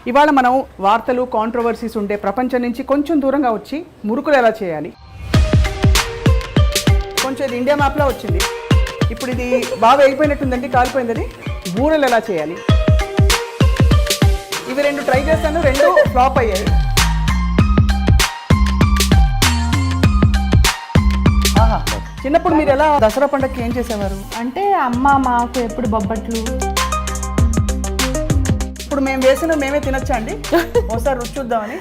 ఇవాళ మనం వార్తలు కాంట్రవర్సీస్ ఉండే ప్రపంచం నుంచి కొంచెం దూరంగా వచ్చి మురుకులు ఎలా చేయాలి. కొంచెం ఇది ఇండియా మ్యాప్లో వచ్చింది. ఇప్పుడు ఇది బాగా అయిపోయినట్టుందండి, కాలిపోయింది. బూరెలు ఎలా చేయాలి, ఇవి రెండు ట్రై చేస్తాను, రెండు ఫ్లాప్ అయ్యాయి. ఆహా, చిన్నప్పుడు మీరు ఎలా దసరా పండుగకి ఏం చేసేవారు? అంటే అమ్మ మాకు ఎప్పుడు బొబ్బట్లు. ఇప్పుడు మేము వేసిన మేమే తినచ్చా అండి? ఒకసారి రుచి చూద్దామని.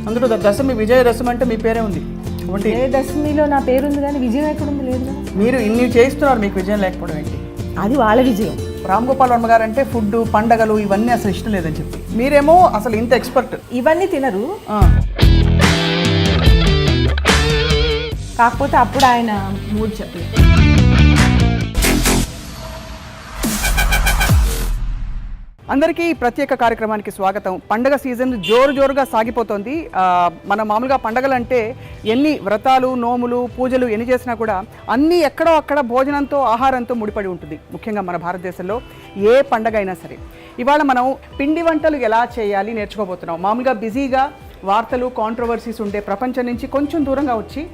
అందులో దశమి విజయదశమి అంటే మీ పేరే ఉంది. విజయదశమిలో నా పేరు ఉంది కానీ విజయం ఎక్కడ ఉంది? లేదు. మీరు ఇన్ని చేయిస్తున్నారు, మీకు విజయం లేకపోవడం ఏంటి? అది వాళ్ళ విజయం. రామ్ గోపాల్ వర్మ గారు అంటే ఫుడ్, పండగలు ఇవన్నీ అసలు ఇష్టం లేదని చెప్పి, మీరేమో అసలు ఇంత ఎక్స్పర్ట్. ఇవన్నీ తినరు, కాకపోతే అప్పుడు ఆయన మూడు చెప్పలేదు. అందరికీ ఈ ప్రత్యేక కార్యక్రమానికి స్వాగతం. పండగ సీజన్ జోరుగా సాగిపోతుంది. మన మామూలుగా పండగలు అంటే ఎన్ని వ్రతాలు, నోములు, పూజలు ఎన్ని చేసినా కూడా అన్నీ ఎక్కడో అక్కడ భోజనంతో, ఆహారంతో ముడిపడి ఉంటుంది. ముఖ్యంగా మన భారతదేశంలో ఏ పండగ అయినా సరే. ఇవాళ మనం పిండి వంటలు ఎలా చేయాలి నేర్చుకోబోతున్నాం. మామూలుగా బిజీగా వార్తలు, కాంట్రవర్సీస్ ఉండే ప్రపంచం నుంచి కొంచెం దూరంగా వచ్చి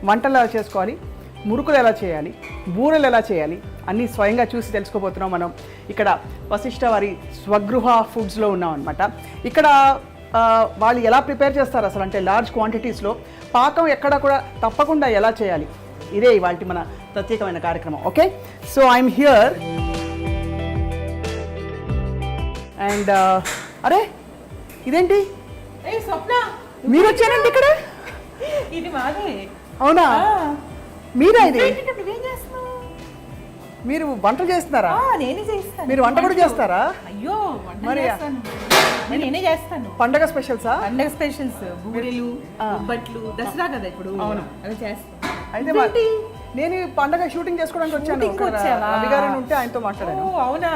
వంటలు ఎలా చేసుకోవాలి, మురుకులు ఎలా చేయాలి, బూరెలు ఎలా చేయాలి అన్నీ స్వయంగా చూసి తెలుసుకోబోతున్నాం మనం. ఇక్కడ వశిష్ఠ వారి స్వగృహ ఫుడ్స్లో ఉన్నాం అనమాట. ఇక్కడ వాళ్ళు ఎలా ప్రిపేర్ చేస్తారు అసలు, అంటే లార్జ్ క్వాంటిటీస్లో పాకం ఎక్కడ కూడా తప్పకుండా ఎలా చేయాలి, ఇదే ఇవాళ మన ప్రత్యేకమైన కార్యక్రమం. Okay, so I'm here and అరే ఇదేంటి మీరు వచ్చారండి ఇక్కడ? ఇది మాదే. అవునా, మీరా ఇది? మీరు వంటలు చేస్తున్నారా? నేనే చేస్తాను. మీరు వంట కూడా చేస్తారా? అయ్యో, మరి నేనే చేస్తాను. పండగ స్పెషల్సా? పండగ స్పెషల్స్, బూరెలు, బొబ్బట్లు, దసరా కదా ఇప్పుడు. అవును, అవి చేస్తాను. అయితే నేను పండగ షూటింగ్ చేసుకోవడానికి వచ్చాను. రవి గారు ఉంటే ఆయనతో మాట్లాడాను. అవునా,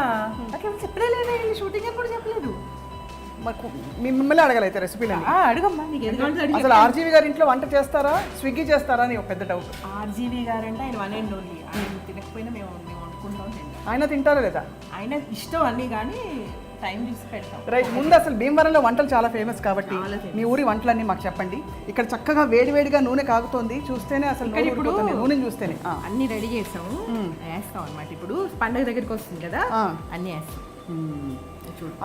అట్లా చెప్పలేదు. షూటింగ్ ఎప్పుడు చెప్పలేదు. మిమ్మల్ని అడగలైతే రెసిపీలని అడగమ్మా. అసలు ఆర్జీవి గారి ఇంట్లో వంట చేస్తారా, స్విగ్గీ చేస్తారా అని ఒక పెద్ద డౌట్. ఆర్జీవి గారు అంటే ఆయన వన్ అండ్ ఓన్లీ. ఆయన తినకపోయినా మేము వండుకుంటాం. ఆయన తింటారా లేదా? ఆయన ఇష్టం అన్నీ, కానీ టైం చూసి పెడతాం. రైట్. ముందు అసలు భీమవరంలో వంటలు చాలా ఫేమస్ కాబట్టి మీ ఊరి వంటలన్నీ మాకు చెప్పండి. ఇక్కడ చక్కగా వేడివేడిగా నూనె కాగుతోంది, చూస్తేనే అసలు ఇప్పుడు నూనె చూస్తేనే అన్ని రెడీ చేస్తాము, వేస్తాం అనమాట. ఇప్పుడు పండగ దగ్గరికి వస్తుంది కదా, అన్నీ వేస్తాం.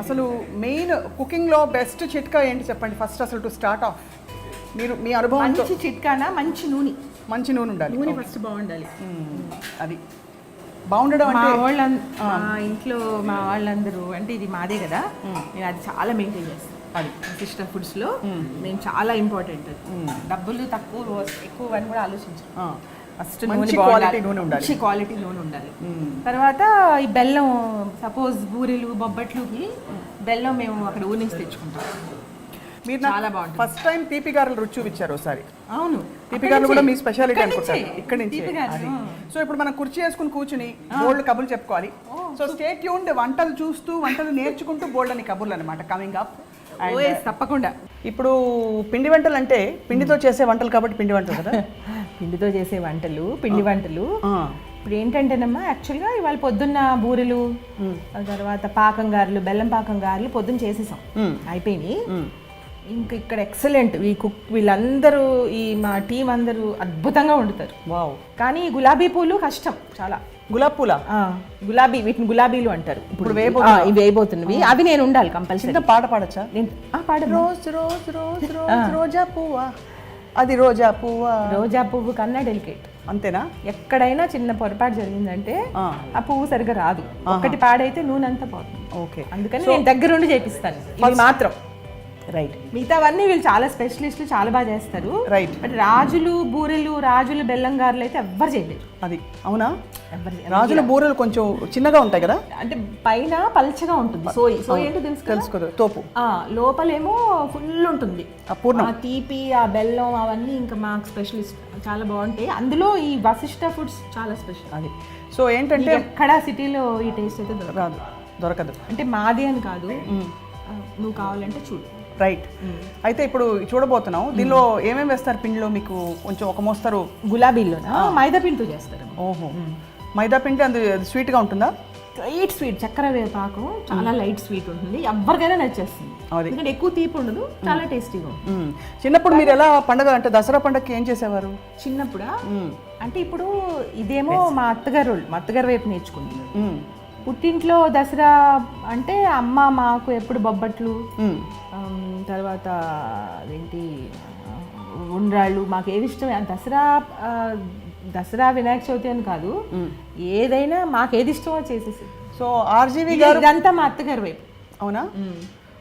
అసలు మెయిన్ కుకింగ్లో బెస్ట్ చిట్కా ఏంటి చెప్పండి ఫస్ట్, అసలు టు స్టార్ట్ ఆఫ్. మీరు మీ అనుభవం. మంచి చిట్కానా? మంచి నూనె. మంచి నూనె ఉండాలి. నూనె ఫస్ట్ బాగుండాలి. అది బాగుండడం అంటే మా ఇంట్లో మా వాళ్ళందరూ, అంటే ఇది మాదే కదా, నేను అది చాలా మెయింటైన్ చేస్తాను. అది వశిష్ఠ ఫుడ్స్లో మేము చాలా ఇంపార్టెంట్. అది డబ్బులు తక్కువ ఎక్కువ అని కూడా ఆలోచించాం. ఫస్ట్ మంచి క్వాలిటీ నూనె ఉండాలి. మంచి క్వాలిటీ నూనె ఉండాలి. తర్వాత ఈ బెల్లం, సపోజ్ బూరెలు, బొబ్బట్లుకి బెల్లం మేము అక్కడ ఊరి నుంచి తెచ్చుకుంటాం. మీరు చాలా బాగుంటుంది. ఫస్ట్ టైం తీపి గారెలు రుచి చూపించారు ఒకసారి. అవును, తీపి గారెలు కూడా మీ స్పెషాలిటీ అనుకుంటాను. ఇక్కడ నుంచి. సో ఇప్పుడు మనం కుర్చీ వేసుకుని కూర్చుని బోల్డ్ కబుర్లు చెప్పుకోవాలి. So stay tuned. వంటలు చూస్తూ, వంటలు నేర్చుకుంటూ బోల్డ్ అని కబుర్లు అనమాట కమింగ్ అప్. తప్పకుండా. ఇప్పుడు పిండి వంటలు అంటే పిండితో చేసే వంటలు కాబట్టి పిండి వంటలు కదా. పిండితో చేసే వంటలు, పిండి వంటలు. ఇప్పుడు ఏంటంటేనమ్మా, యాక్చువల్గా ఇవాళ పొద్దున్న బూరెలు, తర్వాత పాకం గారెలు, బెల్లం పాకం గారెలు పొద్దున్న చేసేసాం, అయిపోయినాయి. ఇంకా ఇక్కడ ఎక్సలెంట్ ఈ కుక్, వీళ్ళందరూ ఈ మా టీం అందరూ అద్భుతంగా వండుతారు. వావ్. కానీ గులాబీ పూలు కష్టం చాలా. గులాబీ పూల, గులాబీ, వీటిని గులాబీలు అంటారు. ఇప్పుడు ఇవి వేయబోతున్నవి, అవి నేను ఉండాలి కంపల్సరీ. పాట పాడచ్చా? పాడ. రోజ్ రోజ్ రోజ్ రోజ్ రోజా పువ్వా, అది రోజా పువ్వా. రోజా పువ్వు కన్నా డెలికేట్. అంతేనా? ఎక్కడైనా చిన్న పొరపాటు జరిగిందంటే ఆ పువ్వు సరిగ్గా రాదు. ఒకటి పాడైతే నూనె అంతా పోతుంది. ఓకే, అందుకని నేను దగ్గరుండి చేపిస్తాను ఇవి మాత్రం. రైట్. మిగతావన్నీ వీళ్ళు చాలా స్పెషలిస్టులు, చాలా బాగా చేస్తారు. రైట్. బట్ రాజులు బూరెలు, రాజులు బెల్లం గారెలు అయితే ఎవ్వరు చేయలేరు. అది అవునా? రాజుల బూరెలు కొంచెం చిన్నగా ఉంటాయి కదా, అంటే పైన పల్చగా ఉంటుంది. సోయి ఏంటో తెలుసుకోదు. తోపు లోపలేమో ఫుల్ ఉంటుంది పూర్ణ తీపి, ఆ బెల్లం అవన్నీ ఇంకా మాకు స్పెషలిస్ట్ చాలా బాగుంటాయి. అందులో ఈ వశిష్ఠ ఫుడ్స్ చాలా స్పెషల్. అది సో ఏంటంటే ఎక్కడ సిటీలో ఈ టేస్ట్ అయితే దొరకదు. అంటే మాది అని కాదు, నువ్వు కావాలంటే చూడు. రైట్. అయితే ఇప్పుడు చూడబోతున్నాం, దీనిలో ఏమేమి వేస్తారు పిండిలో? మీకు కొంచెం ఒక మోస్తారు. గులాబీలోనా మైదా పిండితో చేస్తారు. ఓహో, మైదా పిండి అది స్వీట్గా ఉంటుందా? లైట్ స్వీట్, చక్కెర పాకం చాలా లైట్ స్వీట్ ఉంటుంది, ఎవరికైనా నచ్చేస్తుంది. ఎందుకంటే ఎక్కువ తీపి ఉండదు, చాలా టేస్టీగా ఉంటుంది. చిన్నప్పుడు మీరు ఎలా పండగ అంటే దసరా పండగకి ఏం చేసేవారు? చిన్నప్పుడా అంటే ఇప్పుడు ఇదేమో మా అత్తగారు వైపు నేర్చుకుంది. పుట్టింట్లో దసరా అంటే అమ్మ మాకు ఎప్పుడు బొబ్బట్లు, తర్వాత అదేంటి ఉండ్రాళ్ళు, మాకు ఏది ఇష్టం. దసరా వినాయక చవితి అని కాదు, ఏదైనా మాకు ఏది ఇష్టమో చేసేసి. సో ఆర్జీవి గారు ఇదంతా మా అత్తగారి వైపు. అవునా?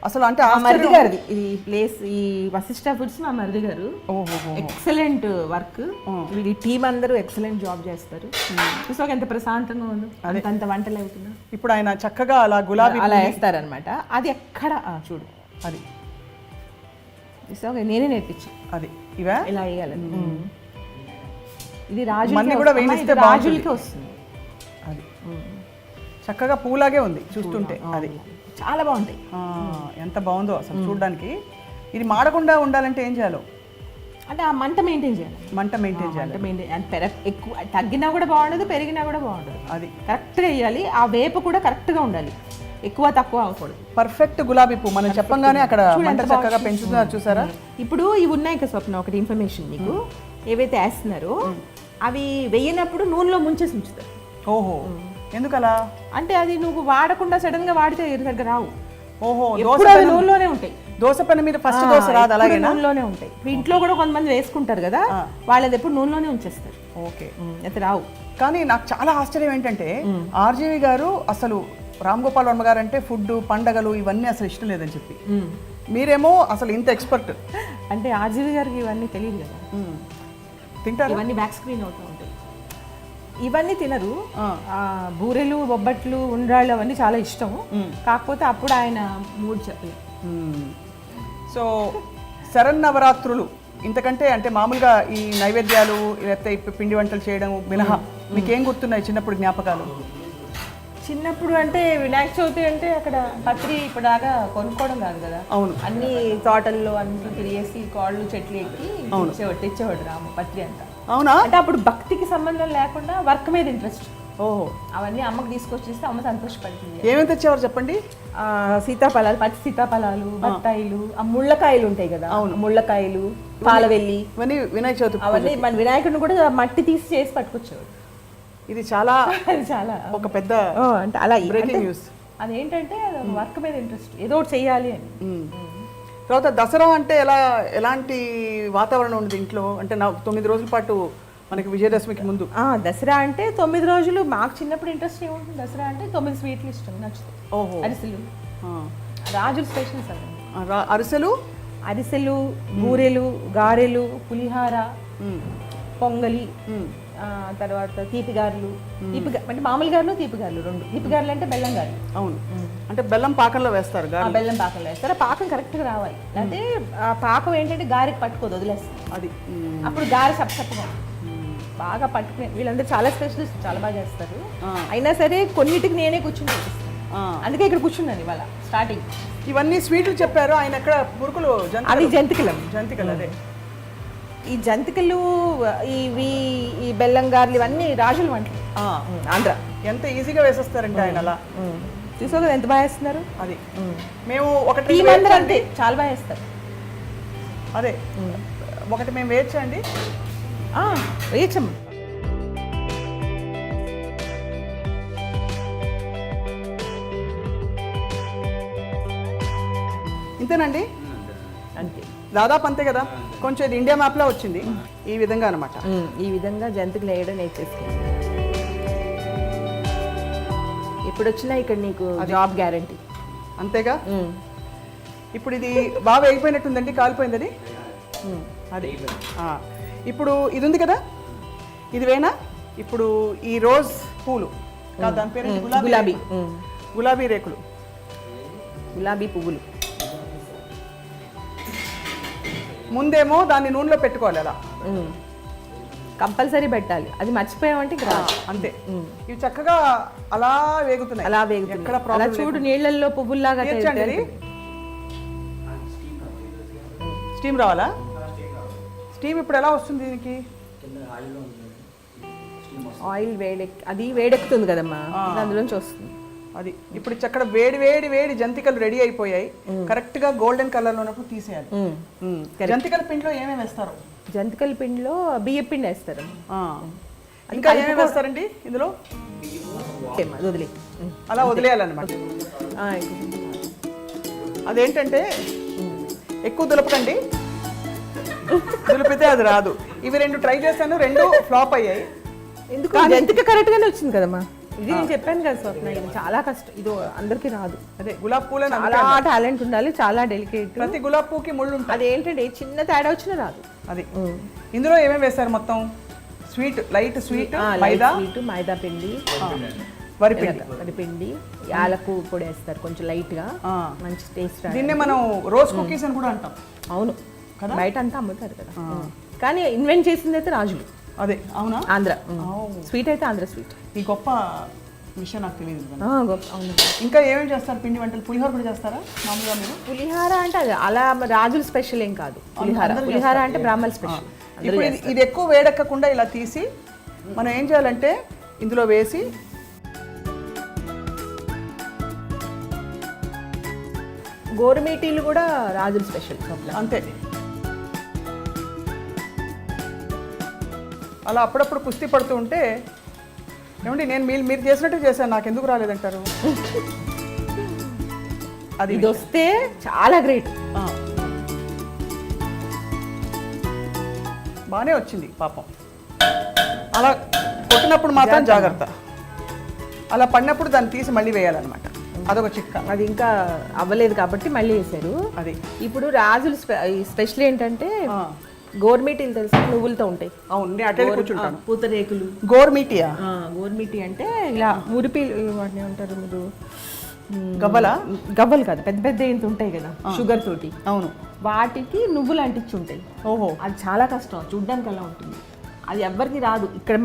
అసలు అంటే మా మరిది గారిది ఇది ప్లేస్, ఈ వశిష్ట ఫుడ్స్ మా మరిది గారు. ఎక్సలెంట్ వర్క్, వీడి టీం అందరూ ఎక్సలెంట్ జాబ్ చేస్తారు. చూసాక ఎంత ప్రశాంతంగా ఉంది, అంత వంటలు అవుతున్నా. ఇప్పుడు ఆయన చక్కగా అలా గులాబీ అలా వేస్తారనమాట. అది ఎక్కడ చూడు, అది చూసాక నేనే నేర్పించాను. అది ఇవా ఇలా వేయాలని. ఇది రాజు కూడా వేయిస్తే రాజులకి వస్తుంది. అది చక్కగా పూలాగే ఉంది చూస్తుంటే. అది చాలా బాగుంటాయి. ఎంత బాగుందో అసలు చూడడానికి. ఇది మాడకుండా ఉండాలంటే ఏం చేయాలో అంటే ఆ మంట మెయింటైన్ చేయాలి. మంట మెయింటైన్ చేయాలి. ఎక్కువ తగ్గినా కూడా బాగుండదు, పెరిగినా కూడా బాగుండదు. అది కరెక్ట్గా వేయాలి. ఆ వేపు కూడా కరెక్ట్గా ఉండాలి, ఎక్కువ తక్కువ అవ్వకూడదు. పర్ఫెక్ట్ గులాబీ పువ్వు మనం చెప్పంగానే అక్కడ మంట చక్కగా పెంచుతున్నారు చూసారా. ఇప్పుడు ఇవి ఉన్నాయి కదా స్వప్న, ఒకటి ఇన్ఫర్మేషన్ నీకు. ఏవైతే వేస్తున్నారో అవి వేయనప్పుడు నూనెలో ముంచేసి ఉంచుతారు. ఓహో, ఎందుకలా అంటే అది నువ్వు వాడకుండా సడన్ గా వాడితే సరిగ్గా రావు. ఓహో, నూనెలోనే ఉంటాయి. దోశ పెనం మీద ఫస్ట్ దోశ రాదు, అలాగే నూనెలోనే ఉంటాయి. ఇంట్లో కూడా కొంతమంది వేసుకుంటారు కదా, వాళ్ళది ఎప్పుడు నూనెలోనే ఉంచేస్తారు. ఓకే, అయితే రావు. కానీ నాకు చాలా ఆశ్చర్యం ఏంటంటే ఆర్జీవి గారు అసలు రామ్ గోపాల్ వర్మ గారు అంటే ఫుడ్, పండగలు ఇవన్నీ అసలు ఇష్టం లేదని చెప్పి, మీరేమో అసలు ఇంత ఎక్స్పర్ట్. అంటే ఆర్జీవి గారికి ఇవన్నీ తెలియదు కదా, తింటారు. ఇవన్నీ బ్యాక్ స్క్రీన్ అవుతూ ఉంటాయి. ఇవన్నీ తినరు. బూరెలు, బొబ్బట్లు, ఉండ్రాళ్ళు అవన్నీ చాలా ఇష్టం. కాకపోతే అప్పుడు ఆయన మూడ్ చెప్పలేదు. సో శరన్నవరాత్రులు ఇంతకంటే అంటే మామూలుగా ఈ నైవేద్యాలు లేకపోతే పిండి వంటలు చేయడం మినహా మీకేం గుర్తున్నాయి చిన్నప్పుడు జ్ఞాపకాలు? చిన్నప్పుడు అంటే వినాయక చవితి అంటే అక్కడ పత్రి ఇప్పుడు దాకా కొనుక్కోవడం కాదు కదా. అవును, అన్ని తోటల్లో అన్ని తిరిగేసి కాళ్ళు చెట్లు ఎక్కి తెచ్చేవాడు రాము పత్రి అంతా. అవునా? అంటే అప్పుడు భక్తికి సంబంధం లేకుండా వర్క్ మీద ఇంట్రెస్ట్. ఓహో, అవన్నీ అమ్మకి తీసుకొచ్చేస్తే అమ్మ సంతోషపడుతుంది. ఏమేమి తెచ్చేవారు చెప్పండి? సీతాఫలాలు, పచ్చి సీతాఫలాలు, బత్తాయిలు, ఆ ముళ్ళకాయలు ఉంటాయి కదా, ముళ్ళకాయలు, పాలవెల్లి, ఇవన్నీ వినాయక చవితి. అవన్నీ మన వినాయకుడిని కూడా మట్టి తీసి చేసి పట్టుకొచ్చేవాడు. ఇది చాలా చాలా ఒక పెద్ద అంటే అలా బ్రేకింగ్ న్యూస్. అదేంటంటే వర్క్ మీద ఇంట్రెస్ట్, ఏదో ఒకటి చెయ్యాలి అని. తర్వాత దసరా అంటే ఎలాంటి వాతావరణం ఉంది ఇంట్లో? అంటే 9 రోజుల పాటు మనకి విజయదశమికి ముందు. దసరా అంటే 9 రోజులు మాకు చిన్నప్పుడు ఇంట్రెస్ట్ ఏముంటుంది? దసరా అంటే 9 స్వీట్లు ఇష్టం, నచ్చుతాయి. ఓహో, అరిసెలు, రాజుల స్పెషల్స్ అవి. అరిసెలు, బూరెలు, గారెలు, పులిహార, పొంగలి, తర్వాత తీపిగారులు. అంటే మామూలు గారులు, తీపిగారులు రెండు. తీపిగారులు అంటే బెల్లం గారు. అవును, అంటే బెల్లం పాకంలో వేస్తారు. బెల్లం పాకంలో వేస్తారు. పాకం కరెక్ట్గా రావాలి, అంటే ఆ పాకం ఏంటంటే గారికి పట్టుకోదు, వదిలేస్తుంది. అది అప్పుడు గారి సప్పగా బాగా పట్టుకునే. వీళ్ళందరూ చాలా స్పెషలిస్ట్, చాలా బాగా చేస్తారు. అయినా సరే కొన్నిటికి నేనే కూర్చుని అందుకే ఇక్కడ కూర్చున్నాను ఇవాళ స్టార్టింగ్. ఇవన్నీ స్వీట్లు చెప్పారు ఆయన. ఎక్కడ మురుకులు? అవి జంతికలు. అదే ఈ జంతికలు, ఇవి ఈ బెల్లం గారెలు ఇవన్నీ రాజుల వంటలు. ఆంధ్ర ఎంత ఈజీగా వేసేస్తారంటే ఆయన. అలా చూసా కదా ఎంత బాగా వేస్తున్నారు. అది మేము ఒకటి అంతే చాలా బాగా వేస్తారు. అదే ఒకటి మేము వేయచ్చండి. వేయచ్చమ్మ. ఇంతేనండి, అంతే, దాదాపు అంతే కదా. కొంచెం ఇది ఇండియా మ్యాప్లో వచ్చింది ఈ విధంగా అనమాట. ఈ విధంగా జంతికలు వేయడం నేర్చేసుకోండి. ఇప్పుడు వచ్చినా ఇక్కడ నీకు జాబ్ గ్యారంటీ. అంతేగా. ఇప్పుడు ఇది బాగా వేగిపోయినట్టుందండి, కాలిపోయింది అది. అది ఇప్పుడు ఇది ఉంది కదా, ఇది వేనా? ఇప్పుడు ఈ రోజ్ పూలు, దాని పేరు గులాబీ. గులాబీ రేకులు, గులాబీ పువ్వులు. ముందేమో దాన్ని నూనెలో పెట్టుకోవాలి, అలా కంపల్సరీ పెట్టాలి. అది మర్చిపోయామంటే ఇక్కడ అంతే. ఇవి చక్కగా అలా వేగుతున్నాయి, అలా వేగుతున్నాయి. అలా చూడు, నీళ్ళల్లో పువ్వుల్లాగా. స్టీమ్ రావాలా? స్టీమ్ ఇప్పుడు ఎలా వస్తుంది దీనికి? ఆయిల్ అది వేడెక్కుతుంది కదమ్మా, అందులోంచి వస్తుంది. అది ఇప్పుడు చక్కడ వేడి వేడి వేడి జంతికలు రెడీ అయిపోయాయి. కరెక్ట్ గా గోల్డెన్ కలర్ లో ఉన్నప్పుడు తీసేయాలి. జంతికల పిండిలో ఏమేమి వేస్తారు? జంతికల పిండిలో బియ్య పిండి వేస్తారు. ఇంకా ఏమేమి వేస్తారండి ఇందులో? అది వదిలే అలా వదిలేయాలన్నమాట. అదేంటంటే ఎక్కువ దులపకండి, దులిపితే అది రాదు. ఇవి 2 ట్రై చేశాను, 2 ఫ్లాప్ అయ్యాయి. ఎందుకు? జంతిక కరెక్ట్ గానే వచ్చింది కదమ్మా. ఇది నేను చెప్పాను కదా స్వప్న, ఇది చాలా కష్టం, ఇది అందరికి రాదు. అదే గులాబ్ పూల చాలా టాలెంట్ ఉండాలి, చాలా డెలికేట్. ప్రతి గులాబ్ పూకి ముళ్ళు ఉంటుంది. అది ఏంటంటే చిన్న తేడా వచ్చినా రాదు. అది ఇందులో ఏమేమి వేస్తారు మొత్తం? స్వీట్, లైట్ స్వీట్, మైదా, మైదా పిండి, వరిపిండి, యాలకు పొడి వేస్తారు కొంచెం లైట్ గా, మంచి టేస్ట్. దీన్నే మనం రోజ్ కుకీస్ అని కూడా అంటాం. అవును, బయట అంతా అమ్ముతారు కదా, కానీ ఇన్వెంట్ చేసింది అయితే రాజులు. అదే అవునా? ఆంధ్ర స్వీట్ అయితే ఆంధ్ర స్వీట్. ఈ గొప్ప విషయం నాకు తెలియదు. అవును. ఇంకా ఏమేమి చేస్తారు పిండి వంటలు? పులిహోర కూడా చేస్తారా మామూలుగా మీరు? పులిహార అంటే అది అలా రాజుల స్పెషల్ ఏం కాదు. పులిహార అంటే బ్రాహ్మణ స్పెషల్. ఇప్పుడు ఇది ఎక్కువ వేడెక్కకుండా ఇలా తీసి మనం ఏం చేయాలంటే ఇందులో వేసి గోరుమీటీలు కూడా రాజుల స్పెషల్ అంతే. అలా అప్పుడప్పుడు కుస్తీ పడుతూ ఉంటే ఏమండి నేను మీరు చేసినట్టు చేశాను, నాకు ఎందుకు రాలేదంటారు? అది ఇది వస్తే చాలా గ్రేట్. బాగానే వచ్చింది పాపం. అలా కొట్టినప్పుడు మాత్రం జాగ్రత్త, అలా పడినప్పుడు దాన్ని తీసి మళ్ళీ వేయాలన్నమాట. అదొక చిక్క. అది ఇంకా అవ్వలేదు కాబట్టి మళ్ళీ వేసారు. అది ఇప్పుడు రాజులు స్పెషల్ ఏంటంటే గోర్మీటీలు తెలుసు, నువ్వులతో ఉంటాయి. అవును, నేను అటే కూర్చుంటాను. పూతరేకులు. గోర్మీటియా? గోర్మీటి అంటే ఇలా మురిపీలు వాటిని ఉంటారు మీరు. గవ్వలు కదా, పెద్ద పెద్ద ఇంత ఉంటాయి కదా షుగర్ తోటి. అవును, వాటికి నువ్వులు అంటించి ఉంటాయి. ఓహో, అది చాలా కష్టం, చూడ్డానికి అలా ఉంటుంది. అది ఎవ్వరికి రాదు. ఇక్కడ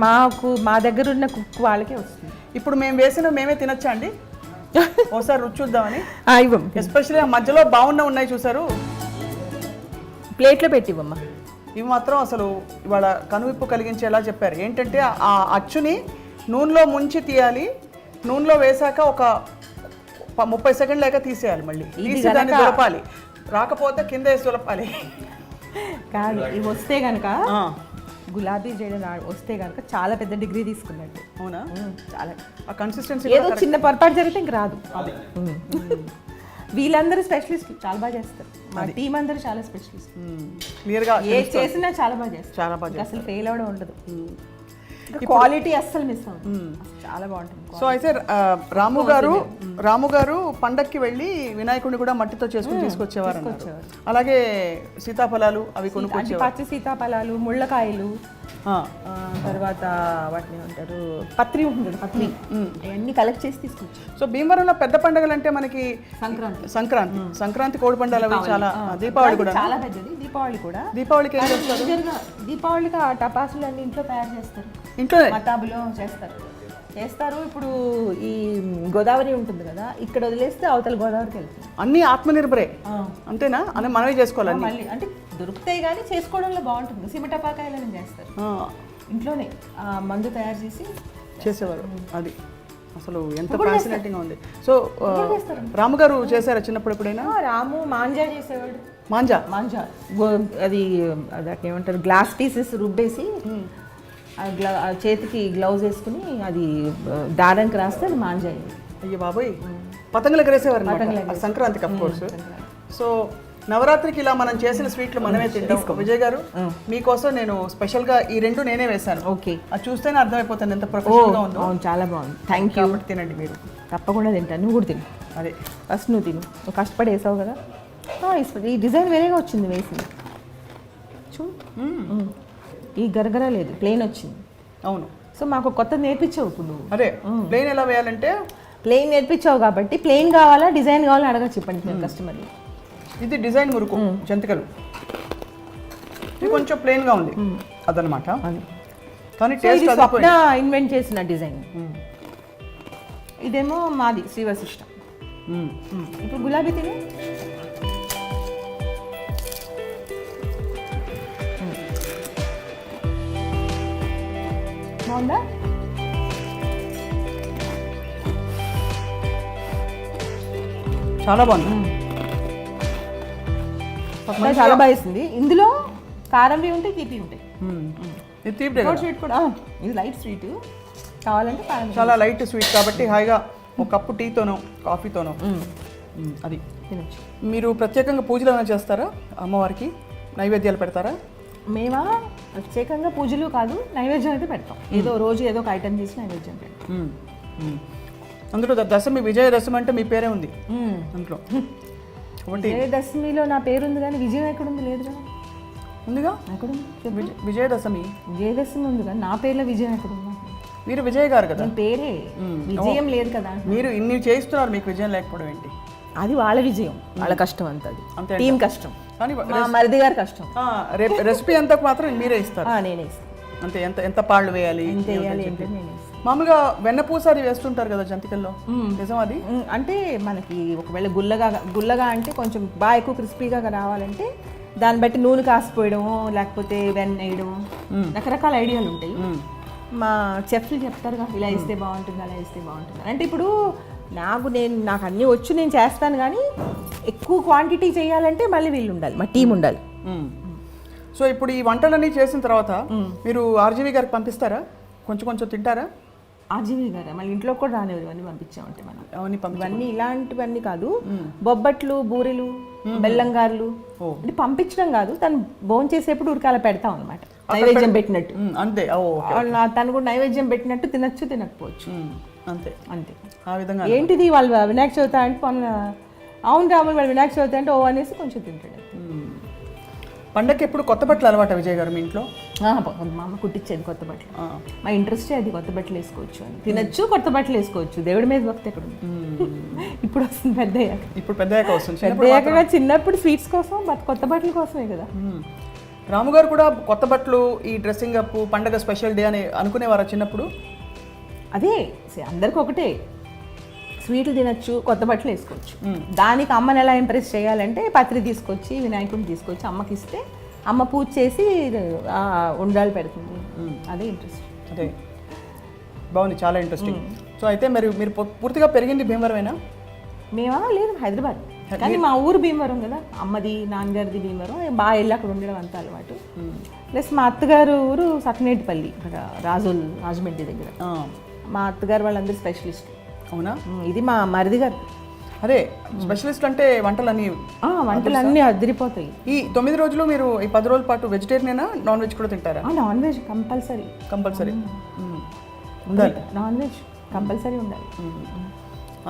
మా దగ్గర ఉన్న కుక్ వాళ్ళకే వస్తుంది. ఇప్పుడు మేము వేసిన మేమే తినొచ్చా అండి? ఒకసారి రుచి చూద్దామని. ఇవ్వం. ఎస్పెషల్లీ ఆ మధ్యలో ఉన్నాయి చూసారు, ప్లేట్లో పెట్టి ఇవ్వమ్మా. ఇవి మాత్రం అసలు ఇవాళ కనువిప్పు కలిగించేలా చెప్పారు. ఏంటంటే ఆ అచ్చుని నూనెలో ముంచి తీయాలి, నూనెలో వేసాక ఒక 30 సెకండ్లు లేక తీసేయాలి, మళ్ళీ తీసి దాన్ని దులపాలి. రాకపోతే కింద వేసి దులపాలి. కాదు, ఇవి వస్తే కనుక గులాబీ చేయడం వస్తే కనుక చాలా పెద్ద డిగ్రీ తీసుకున్నట్టు. అవునా? చాలా ఆ కన్సిస్టెన్సీ. ఏదో చిన్న పొరపాటు జరిగితే ఇంక రాదు. వీళ్ళందరూ స్పెషలిస్ట్, చాలా బాగా చేస్తారు. మా టీం అందరూ చాలా స్పెషలిస్ట్. క్లియర్గా ఏ చేసినా చాలా బాగా చేస్తారు. చాలా బాగా అసలు ఫెయిల్ అవడం ఉండదు. క్వాలిటీ అస్సలు మిస్ అవుతుంది, చాలా బాగుంటుంది. సో అయితే రాము గారు పండక్కి వెళ్ళి వినాయకుడిని కూడా మట్టితో చేసుకుని తీసుకొచ్చేవారు. అలాగే సీతాఫలాలు అవి కొనుక్కొచ్చేవారు. పచ్చి సీతాఫలాలు, ముళ్ళకాయలు, తర్వాత వాటిని అంటారు పత్రి ఉంటుంది, పత్రి, అవన్నీ కలెక్ట్ చేసి తీసుకొచ్చారు. సో భీమవరంలో పెద్ద పండుగలు అంటే మనకి సంక్రాంతి కోడి పండుగలు అవి చాలా, దీపావళి కూడా చాలా పెద్దది. దీపావళికి ఏం చేస్తారు? దీపావళికి ఆ టపాసులు అన్ని ఇంట్లో తయారు చేస్తారు, ఇంట్లో మతాబులో చేస్తారు. ఇప్పుడు ఈ గోదావరి ఉంటుంది కదా, ఇక్కడ వదిలేస్తే అవతల గోదావరికి వెళ్తుంది. అన్ని ఆత్మనిర్భరే అంతేనా? అని మనమే చేసుకోవాలి మళ్ళీ, అంటే దొరుకుతాయి కానీ చేసుకోవడంలో బాగుంటుంది. సిమటపాకాయలని చేస్తారు ఇంట్లోనే, మందు తయారు చేసి చేసేవారు. అది అసలు ఎంత ఫ్యాసినేటింగ్ ఉంది. సో రాము గారు చేశారా చిన్నప్పుడు ఎప్పుడైనా? రాము మాంజా చేసేవాడు. మాంజా అది దాన్ని ఏమంటారు, గ్లాస్ పీసెస్ రుబ్బేసి చేతికి గ్లౌజ్ వేసుకుని అది దారానికి రాస్తే అది మాంజా. అయ్యో బాబోయ్, పతంగులు ఎగరేసేవారు సంక్రాంతికి అఫ్ కోర్స్. సో నవరాత్రికి ఇలా మనం చేసిన స్వీట్లు మనమే తింటాం. విజయ్ గారు, మీకోసం నేను స్పెషల్ గా ఈ 2 నేనే వేశాను. ఓకే, అది చూస్తేనే అర్థమైపోతుంది ఎంత ప్రొఫెషనల్ గా ఉందో. చాలా బాగుంది. Thank you. తినండి మీరు. తప్పకుండా తింటాను, నువ్వు కూడా తిను. అదే ఫస్ట్ నువ్వు తిను, నువ్వు కష్టపడి వేసావు కదా. ఈ డిజైన్ వేరేగా వచ్చింది వేసింది, చూడు. ఈ గరగర లేదు, ప్లెయిన్ వచ్చింది. అవును. సో మాకు కొత్త నేర్పించావు ఇప్పుడు నువ్వు. అదే ప్లెయిన్ ఎలా వేయాలంటే, ప్లెయిన్ నేర్పించావు కాబట్టి ప్లెయిన్ కావాలా డిజైన్ కావాలా అడగ చెప్పండి మేము కస్టమర్ని. ఇది డిజైన్ మురుకు జంతికలు, ఇది కొంచెం ప్లెయిన్ గా ఉంది అదనమాట. కానీ టేస్ట్ స్వప్న ఇన్వెంట్ చేసిన డిజైన్. ఇదేమో మాది శ్రీవశిష్ట. ఇప్పుడు గులాబీ తిని బాగుందా? చాలా బాగుంది. కొత్తగా చాలా బాగా వేసింది. ఇందులో కారంవి ఉంటాయి, తీపి ఉంటాయి. ఇది తీపి స్వీట్ కూడా ఇది లైట్ స్వీట్, కావాలంటే కారం. చాలా లైట్ స్వీట్ కాబట్టి హాయిగా ఒక కప్పు టీతోనో కాఫీతోనో అది తినచ్చు. మీరు ప్రత్యేకంగా పూజలు ఏమైనా చేస్తారా? అమ్మవారికి నైవేద్యాలు పెడతారా? మేమా ప్రత్యేకంగా పూజలు కాదు, నైవేద్యం అయితే పెడతాం. ఏదో రోజు ఏదో ఒక ఐటెం చేసి నైవేద్యం పెడతాం. అందులో దశమి, విజయదశమి అంటే మీ పేరే ఉంది అందులో. విజయదశమిలో నా పేరు ఉంది కానీ విజయం ఎక్కడుంది? లేదు కదా. ఉందిగా, ఎక్కడుంది? విజయదశమి. విజయదశమి ఉంది కానీ నా పేరులో విజయం ఎక్కడుంది? మీరు విజయ్ గారు కదా, పేరే విజయం లేదు కదా. మీరు ఇన్ని చేయిస్తున్నారు, మీకు విజయం లేకపోవడం ఏంటి? అది వాళ్ళ విజయం, వాళ్ళ కష్టం అంత, అది టీం కష్టం. కానీ మా మరిది గారి కష్టం. రెసిపీ అంతా మాత్రం మీరే ఇస్తారు? నేనే ఇస్తాను. అంతే. ఎంత పాళ్ళు వేయాలి, ఎంత వేయాలి అంటే నేనే ఇస్తాను. మామూలుగా వెన్నపూస అది వేస్తుంటారు కదా జంతికల్లో, నిజం అది? అంటే మనకి ఒకవేళ గుల్లగా అంటే కొంచెం బాగా ఎక్కువ క్రిస్పీగా రావాలంటే దాన్ని బట్టి నూనె కాసిపోయడము, లేకపోతే వెన్న వేయడం, రకరకాల ఐడియాలు ఉంటాయి. మా చెఫ్లు చెప్తారుగా ఇలా ఇస్తే బాగుంటుంది, అలా ఇస్తే బాగుంటుంది అంటే. ఇప్పుడు నాకు అన్నీ వచ్చు, నేను చేస్తాను, కానీ ఎక్కువ క్వాంటిటీ చేయాలంటే మళ్ళీ వీళ్ళు ఉండాలి, మా టీం ఉండాలి. సో ఇప్పుడు ఈ వంటలన్నీ చేసిన తర్వాత మీరు ఆర్జీవి గారికి పంపిస్తారా? కొంచెం తింటారా? ఆర్జీవి గారు మళ్ళీ ఇంట్లో కూడా రానివ్వరు, ఇవన్నీ పంపించామంటే మనం. ఇవన్నీ ఇలాంటివన్నీ కాదు, బొబ్బట్లు, బూరెలు, బెల్లంగారులు అంటే పంపించడం కాదు, తను భోజనం చేసేప్పుడు ఉరకాల పెడతాం అనమాట, నైవేద్యం పెట్టినట్టు. అంతే. తను కూడా నైవేద్యం పెట్టినట్టు తినచ్చు, తినకపోవచ్చు, అంతే అంతే. ఆ విధంగా ఏంటిది వాళ్ళు వినాయక చవితి అంటే అవును రాములు వాళ్ళు వినాయక చవితి అంటే అనేసి కొంచెం తింటాడు. పండగకి ఎప్పుడు కొత్త బట్టలు అలవాటు విజయ్ గారు మీ ఇంట్లో? మా అమ్మ కుట్టించేది కొత్త బట్టలు. మా ఇంట్రెస్టే అది, కొత్త బట్టలు వేసుకోవచ్చు అని, తినచ్చు, కొత్త బట్టలు వేసుకోవచ్చు. దేవుడి మీద భక్తి ఎక్కడ ఉంది? ఇప్పుడు వస్తుంది పెద్దయ్యాక. ఇప్పుడు పెద్దయ్యాక వస్తుంది. పెద్దయ్యాక చిన్నప్పుడు స్వీట్స్ కోసం, కొత్త బట్టల కోసమే కదా. రాము గారు కూడా కొత్త బట్టలు, ఈ డ్రెస్సింగ్ అప్, పండగ స్పెషల్ డే అని అనుకునేవారా చిన్నప్పుడు? అదే అందరికి ఒకటే, స్వీట్లు తినచ్చు, కొత్త బట్టలు వేసుకోవచ్చు. దానికి అమ్మని ఎలా ఇంప్రెస్ చేయాలంటే పత్రి తీసుకొచ్చి, వినాయకుడిని తీసుకొచ్చి అమ్మకి ఇస్తే అమ్మ పూజ చేసి ఉండాలి పెడుతుంది. అదే ఇంట్రెస్ట్. అదే బాగుంది, చాలా ఇంట్రెస్టింగ్. సో అయితే మీరు పూర్తిగా పెరిగింది భీమవరమేనా? మేమా లేదు, హైదరాబాద్, కానీ మా ఊరు భీమవరం కదా, అమ్మది నాన్నగారిది భీమవరం, బాగా వెళ్ళి అక్కడ ఉండడం అంత అలవాటు. ప్లస్ మా అత్తగారు ఊరు సక్కనేటిపల్లి, రాజమండ్రి దగ్గర. మా అత్తగారు వాళ్ళందరూ స్పెషలిస్ట్. అవునా? ఇది మా మరిది గారు. అదే స్పెషలిస్ట్ అంటే వంటలన్నీ అదిరిపోతాయి. ఈ 9 రోజులు మీరు ఈ 10 రోజుల పాటు వెజిటేరియనేనా, నాన్ వెజ్ కూడా తింటారా? నాన్ వెజ్ కంపల్సరీ ఉండాలి, నాన్ వెజ్ కంపల్సరీ ఉండాలి.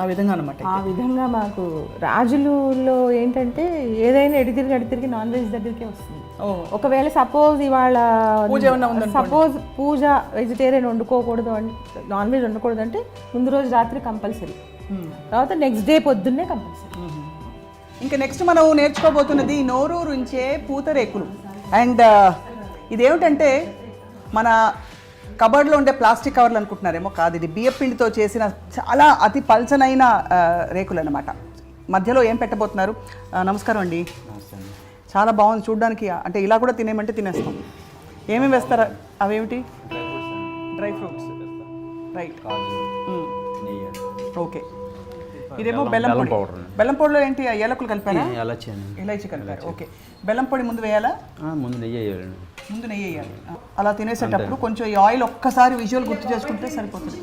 ఆ విధంగా అనమాట. ఆ విధంగా మాకు రాజులలో ఏంటంటే ఏదైనా ఎడితిరిగి నాన్ వెజ్ దగ్గరికే వస్తుంది. ఒకవేళ సపోజ్ ఇవాళ పూజ వెజిటేరియన్ వండుకోకూడదు, నాన్ వెజ్ వండకూడదు అంటే ముందు రోజు రాత్రి కంపల్సరీ, తర్వాత నెక్స్ట్ డే పొద్దున్నే కంపల్సరీ. ఇంకా నెక్స్ట్ మనం నేర్చుకోబోతున్నది నోరూరుంచే పూతరేకులు. అండ్ ఇదేమిటంటే మన కబర్డ్లో ఉండే ప్లాస్టిక్ కవర్లు అనుకుంటున్నారేమో, కాదు, ఇది బియ్యం పిండితో చేసిన చాలా అతి పల్చనైన రేకులు అన్నమాట. మధ్యలో ఏం పెట్టబోతున్నారు? నమస్కారం అండి. చాలా బాగుంది చూడడానికి, అంటే ఇలా కూడా తినేమంటే తినేస్తాం. ఏమేమి వేస్తారా? అవేమిటి? Dry fruits, right. ఓకే. ఇదేమో బెల్లం పొడి. బెల్లం పొడిలో ఏంటి ఏలకులు కలిపారా? ఇలాచి కలిపారు. ఓకే. బెల్లం పొడి ముందు వేయాలా? ముందు నెయ్యి వేయాలి. అలా తినేసేటప్పుడు కొంచెం ఈ ఆయిల్ ఒక్కసారి విజువల్ గుర్తు చేసుకుంటే సరిపోతుంది.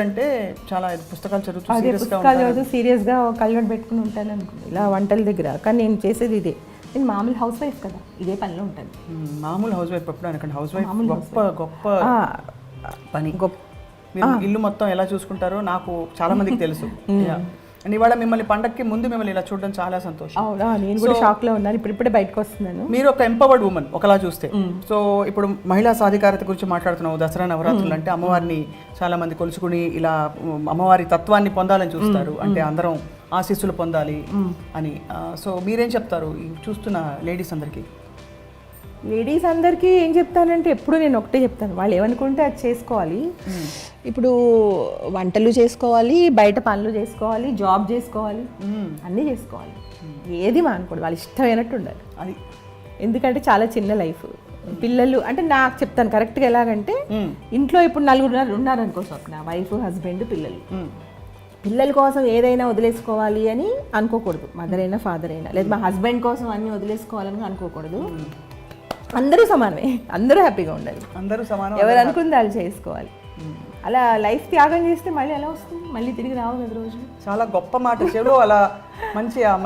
అంటే చాలా పుస్తకాలు చదువుతూ సీరియస్గా కళ్ళను పెట్టుకుని ఉంటాను అనుకుంటా ఇలా వంటల దగ్గర. కానీ నేను చేసేది ఇదే, నేను మామూలు హౌస్ వైఫ్ కదా, ఇదే పనిలో ఉంటాను. మామూలు హౌస్ వైఫ్ ఎప్పుడు అనకండి, హౌస్ వైఫ్ గొప్ప పని. మీరు ఇల్లు మొత్తం ఎలా చూసుకుంటారో నాకు చాలా మందికి తెలుసు. అండ్ ఇవాళ మిమ్మల్ని పండగకి ముందు మిమ్మల్ని ఇలా చూడడం చాలా సంతోషం. అవునా, నేను కూడా షాక్ లో ఉన్నాను, ఇప్పుడే బయటకు వస్తున్నాను. మీరు ఒక ఎంపవర్డ్ ఉమెన్ ఒకలా చూస్తే. సో ఇప్పుడు మహిళా సాధికారత గురించి మాట్లాడుతున్నావు. దసరా నవరాత్రులు అంటే అమ్మవారిని చాలా మంది కొలుచుకుని ఇలా అమ్మవారి తత్వాన్ని పొందాలని చూస్తారు, అంటే అందరం ఆశీస్సులు పొందాలి అని. సో మీరేం చెప్తారు చూస్తున్న లేడీస్ అందరికీ? లేడీస్ అందరికీ ఏం చెప్తానంటే ఎప్పుడు నేను ఒకటే చెప్తాను, వాళ్ళు ఏమనుకుంటే అది చేసుకోవాలి. ఇప్పుడు వంటలు చేసుకోవాలి, బయట పనులు చేసుకోవాలి, జాబ్ చేసుకోవాలి, అన్నీ చేసుకోవాలి, ఏది మానుకోడు, వాళ్ళు ఇష్టమైనట్టు ఉండాలి అది. ఎందుకంటే చాలా చిన్న లైఫ్, పిల్లలు అంటే నాకు చెప్తాను కరెక్ట్గా ఎలాగంటే, ఇంట్లో ఇప్పుడు 4 ఉన్నారనుకో, స్వప్న, వైఫ్, హస్బెండ్, పిల్లలు. పిల్లల కోసం ఏదైనా వదిలేసుకోవాలి అని అనుకోకూడదు, మదర్ అయినా ఫాదర్ అయినా, లేదా మా హస్బెండ్ కోసం అన్ని వదిలేసుకోవాలని అనుకోకూడదు. అందరూ సమానమే, అందరూ హ్యాపీగా ఉండాలి, అందరూ సమానం, ఎవరు అనుకుంది వాళ్ళు చేసుకోవాలి. అలా లైఫ్ త్యాగం చేస్తే మళ్ళీ ఎలా వస్తుంది, మళ్ళీ తిరిగి రావు కదా రోజు. చాలా గొప్ప మాట, చెవులో అలా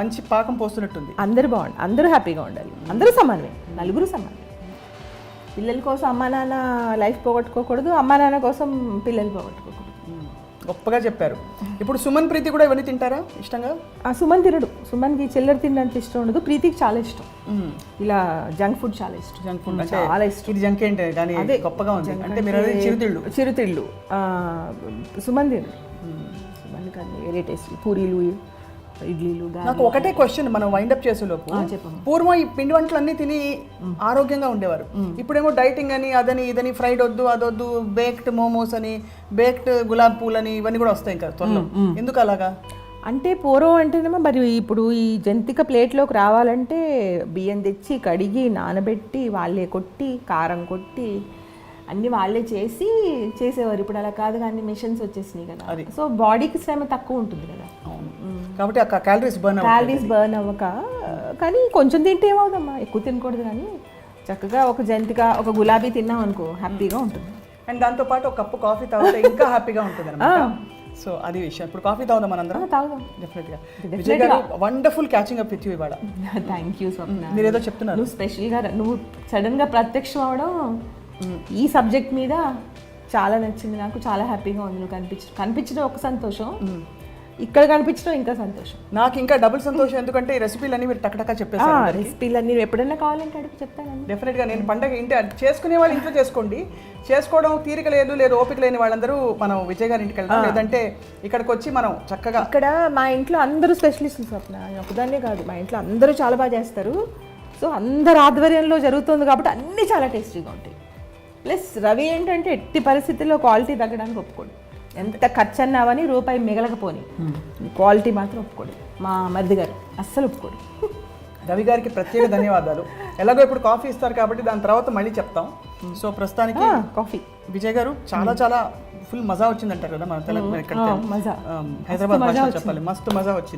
మంచి పాకం పోస్తున్నట్టుంది. అందరూ బాగుండాలి, అందరూ హ్యాపీగా ఉండాలి, అందరూ సమానమే, నలుగురు సమానమే. పిల్లల కోసం అమ్మా నాన్న లైఫ్ పోగొట్టుకోకూడదు, అమ్మా నాన్న కోసం పిల్లలు పోగొట్టుకోకూడదు. గొప్పగా చెప్పారు. ఇప్పుడు సుమన్ ప్రీతి కూడా ఇవన్నీ తింటారా ఇష్టంగా? సుమన్ తినడు, సుమన్కి చిల్లర తినడానికి ఇష్టం ఉండదు, ప్రీతికి చాలా ఇష్టం. ఇలా జంక్ ఫుడ్ చాలా ఇష్టం. జంక్ ఫుడ్ చాలా ఇష్టం. ఇది జంక్ ఏంటి కానీ అదే గొప్పగా ఉంది అంటే మీరు చిరుతిళ్ళు సుమన్ తినడు. సుమన్ కానీ వేరే టేస్ట్, పూరీలు ఇడ్లీలు. నాకు ఒకటే క్వశ్చన్, మనం వైండప్ చేసేలోపు, పూర్వం ఈ పిండి వంటలు అన్ని తిని ఆరోగ్యంగా ఉండేవారు, ఇప్పుడేమో డైటింగ్ అని అదని ఇదని, ఫ్రైడ్ వద్దు అదొద్దు, బేక్డ్ మోమోస్ అని, బేక్డ్ గులాబ్ పూల్ అని, ఇవన్నీ కూడా వస్తాయి ఇంకా త్వరలో. ఎందుకు అలాగా? అంటే పూర్వం అంటేనేమో మరి ఇప్పుడు ఈ జంతిక ప్లేట్లోకి రావాలంటే బియ్యం తెచ్చి కడిగి నానబెట్టి వాళ్ళే కొట్టి కారం కొట్టి అన్ని వాళ్ళే చేసేవారు. ఇప్పుడు అలా కాదు, కానీ మిషన్స్ వచ్చేసినాయి కదా, సో బాడీకి శ్రమ తక్కువ ఉంటుంది కదా, కాబట్టి ఆ క్యాలరీస్ బర్న్ అవ్వక. కానీ కొంచెం తింటే ఏమవుదమ్మా, ఎక్కువ తినకూడదు, కానీ చక్కగా ఒక జంతిక ఒక గులాబీ తిన్నాం అనుకో హ్యాపీగా ఉంటుంది. అండ్ దాంతోపాటు ఒక కప్పు కాఫీ తాగితే ఇంకా హ్యాపీగా ఉంటుంది అన్నమాట. సో అది విషయం. ఇప్పుడు కాఫీ తాగుదాం మనందరం. తాగుదాం డెఫినెట్గా. విజయ్ గారు, wonderful catching up with you ఇవాళ. థ్యాంక్ యూ స్వప్న. మీరు ఏదో చెప్తున్నారు. నువ్వు స్పెషల్గా నువ్వు సడన్గా ప్రత్యక్షం అవడం ఈ సబ్జెక్ట్ మీద చాలా నచ్చింది నాకు, చాలా హ్యాపీగా ఉంది. నువ్వు కనిపించడం ఒక సంతోషం, ఇక్కడ కనిపించడం ఇంకా సంతోషం. నాకు ఇంకా డబుల్ సంతోషం, ఎందుకంటే ఈ రెసిపీలన్నీ మీరు టక్టకా చెప్పేసారు. రెసిపీలన్నీ ఎప్పుడైనా కావాలంటే అడిగి చెప్తాను. డెఫినెట్గా. నేను పండగ ఇంటి చేసుకునే వాళ్ళు ఇంట్లో చేసుకోండి, చేసుకోవడం తీరిక లేదు ఓపిక లేని వాళ్ళందరూ మనం విజయ్ గారి ఇంటికి వెళ్తాం, లేదంటే ఇక్కడికి వచ్చి మనం చక్కగా. ఇక్కడ మా ఇంట్లో అందరూ స్పెషలిస్టులు స్వప్న, ఒకదాన్నే కాదు, మా ఇంట్లో అందరూ చాలా బాగా చేస్తారు. సో అందరు ఆధ్వర్యంలో జరుగుతుంది కాబట్టి అన్నీ చాలా టేస్టీగా ఉంటాయి. ప్లస్ రవి ఏంటంటే ఎట్టి పరిస్థితుల్లో క్వాలిటీ తగ్గడానికి ఒప్పుకోడు, ఎంత ఖర్చు అన్నావని రూపాయి మిగలకపోని క్వాలిటీ మాత్రం ఒప్పుకోడు. మా మరిది గారు అస్సలు ఒప్పుకోడు. రవి గారికి ప్రత్యేక ధన్యవాదాలు. ఎలాగో ఇప్పుడు కాఫీ ఇస్తారు కాబట్టి దాని తర్వాత మళ్ళీ చెప్తాం. సో ప్రస్తుతానికి కాఫీ. విజయ్ గారు, చాలా ఫుల్ మజా వచ్చింది అంటారు కదా మన తెలంగాణ, ఇక్కడ హైదరాబాద్ భాష చెప్పాలి, మస్తు మజా వచ్చింది.